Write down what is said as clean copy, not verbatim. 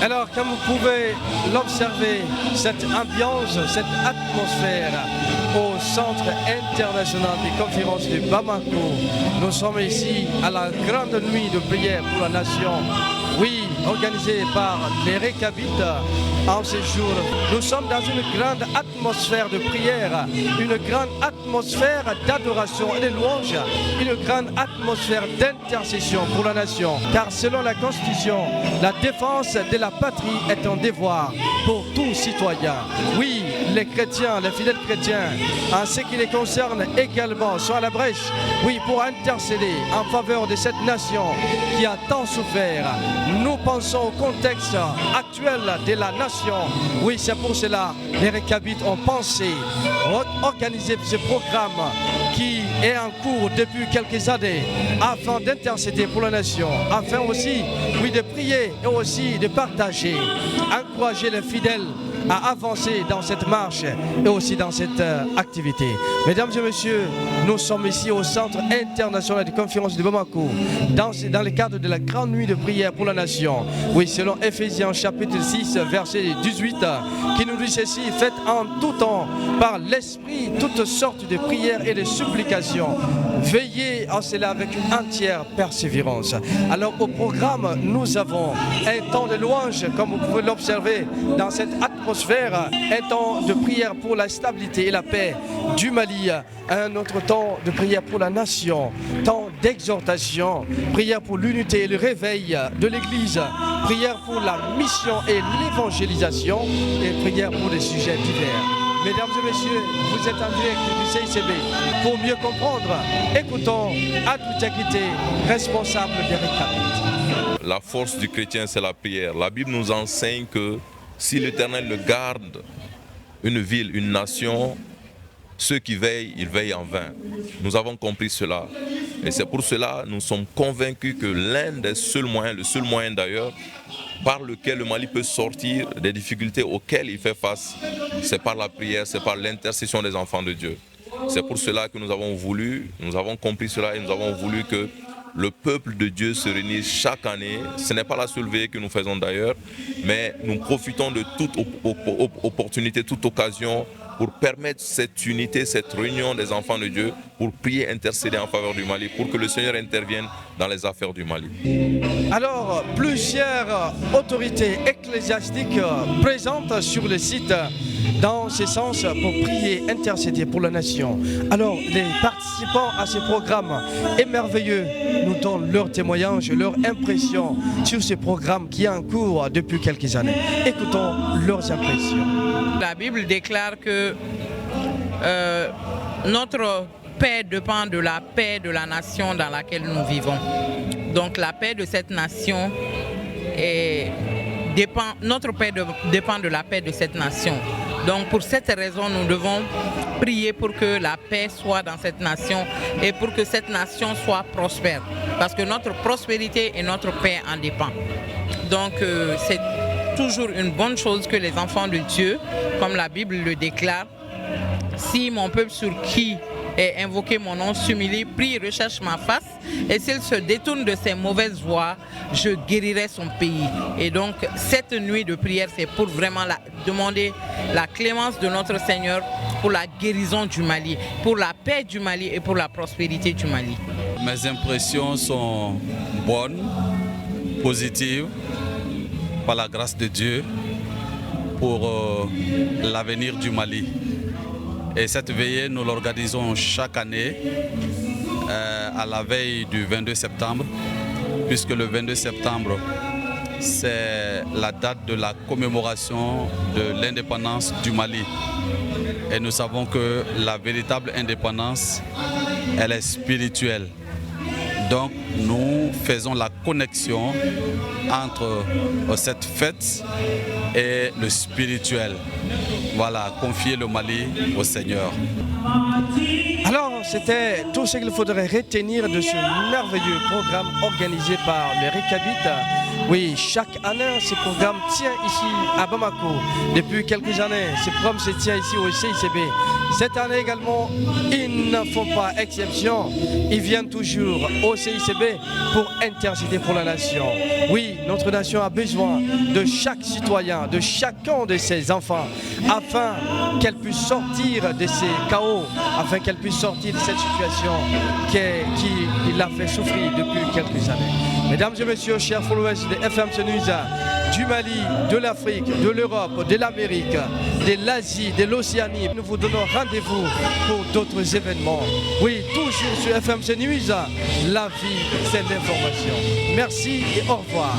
Alors, comme vous pouvez l'observer, cette ambiance, cette atmosphère au Centre international des conférences de Bamako, nous sommes ici à la grande nuit de prière pour la nation. Oui, organisée par les Récabites en ce jour. Nous sommes dans une grande atmosphère de prière, une grande atmosphère d'adoration et de louange, une grande atmosphère d'intercession pour la nation. Car selon la Constitution, la défense de la patrie est un devoir pour tout citoyen. Oui, les chrétiens, les fidèles chrétiens, en ce qui les concerne également, sont à la brèche, oui, pour intercéder en faveur de cette nation qui a tant souffert. Nous pensons au contexte actuel de la nation. Oui, c'est pour cela que les Récabites ont pensé organiser ce programme qui est en cours depuis quelques années afin d'intercéder pour la nation, afin aussi, oui, de prier et aussi de partager, encourager les fidèles à avancer dans cette marche et aussi dans cette activité. Mesdames et messieurs, nous sommes ici au Centre international de conférence de Bamako dans le cadre de la grande nuit de prière pour la nation. Oui, selon Ephésiens chapitre 6 verset 18 qui nous dit ceci: faites en tout temps par l'esprit toutes sortes de prières et de supplications. Veillez en cela avec une entière persévérance. Alors au programme, nous avons un temps de louange, comme vous pouvez l'observer dans cette atmosphère, un temps de prière pour la stabilité et la paix du Mali, un autre temps de prière pour la nation, temps d'exhortation, prière pour l'unité et le réveil de l'Église, prière pour la mission et l'évangélisation et prière pour des sujets divers. Mesdames et messieurs, vous êtes en direct du CICB. Pour mieux comprendre, écoutons Adou Diakité, responsable des Récabites. La force du chrétien, c'est la prière. La Bible nous enseigne que si l'Éternel le garde, une ville, une nation, ceux qui veillent, ils veillent en vain. Nous avons compris cela. Et c'est pour cela que nous sommes convaincus que l'un des seuls moyens, le seul moyen d'ailleurs, par lequel le Mali peut sortir des difficultés auxquelles il fait face, c'est par la prière, c'est par l'intercession des enfants de Dieu. C'est pour cela que nous avons compris cela et nous avons voulu que le peuple de Dieu se réunisse chaque année. Ce n'est pas la seule veillée que nous faisons d'ailleurs, mais nous profitons de toute opportunité, toute occasion pour permettre cette unité, cette réunion des enfants de Dieu, pour prier, intercéder en faveur du Mali, pour que le Seigneur intervienne dans les affaires du Mali. Alors, plusieurs autorités ecclésiastiques présentes sur le site dans ce sens pour prier, intercéder pour la nation. Alors, les participants à ce programme émerveilleux nous donnent leurs témoignages, leurs impressions sur ce programme qui est en cours depuis quelques années. Écoutons leurs impressions. La Bible déclare que notre paix dépend de la paix de la nation dans laquelle nous vivons. Donc la paix de cette nation notre paix dépend de la paix de cette nation. Donc pour cette raison, nous devons prier pour que la paix soit dans cette nation et pour que cette nation soit prospère. Parce que notre prospérité et notre paix en dépendent. Donc c'est toujours une bonne chose que les enfants de Dieu, comme la Bible le déclare, si mon peuple sur qui est invoqué mon nom s'humilie, prie, recherche ma face, et s'il se détourne de ses mauvaises voies, je guérirai son pays. Et donc cette nuit de prière, c'est pour vraiment demander la clémence de notre Seigneur pour la guérison du Mali, pour la paix du Mali et pour la prospérité du Mali. Mes impressions sont bonnes, positives, par la grâce de Dieu, pour l'avenir du Mali. Et cette veillée, nous l'organisons chaque année à la veille du 22 septembre, puisque le 22 septembre, c'est la date de la commémoration de l'indépendance du Mali. Et nous savons que la véritable indépendance, elle est spirituelle. Donc nous faisons la connexion entre cette fête et le spirituel. Voilà, confier le Mali au Seigneur. Alors, c'était tout ce qu'il faudrait retenir de ce merveilleux programme organisé par les Récabites. Oui, chaque année, ce programme tient ici à Bamako. Depuis quelques années, ce programme se tient ici au CICB. Cette année également, ils ne font pas exception. Ils viennent toujours au CICB pour intercéder pour la nation. Oui, notre nation a besoin de chaque citoyen, de chacun de ses enfants, afin qu'elle puisse sortir de ces chaos, afin qu'elle puisse sortir de cette situation qui l'a fait souffrir depuis quelques années. Mesdames et messieurs, chers followers de FMC News, du Mali, de l'Afrique, de l'Europe, de l'Amérique, de l'Asie, de l'Océanie, nous vous donnons rendez-vous pour d'autres événements. Oui, toujours sur FMC News, la vie, c'est l'information. Merci et au revoir.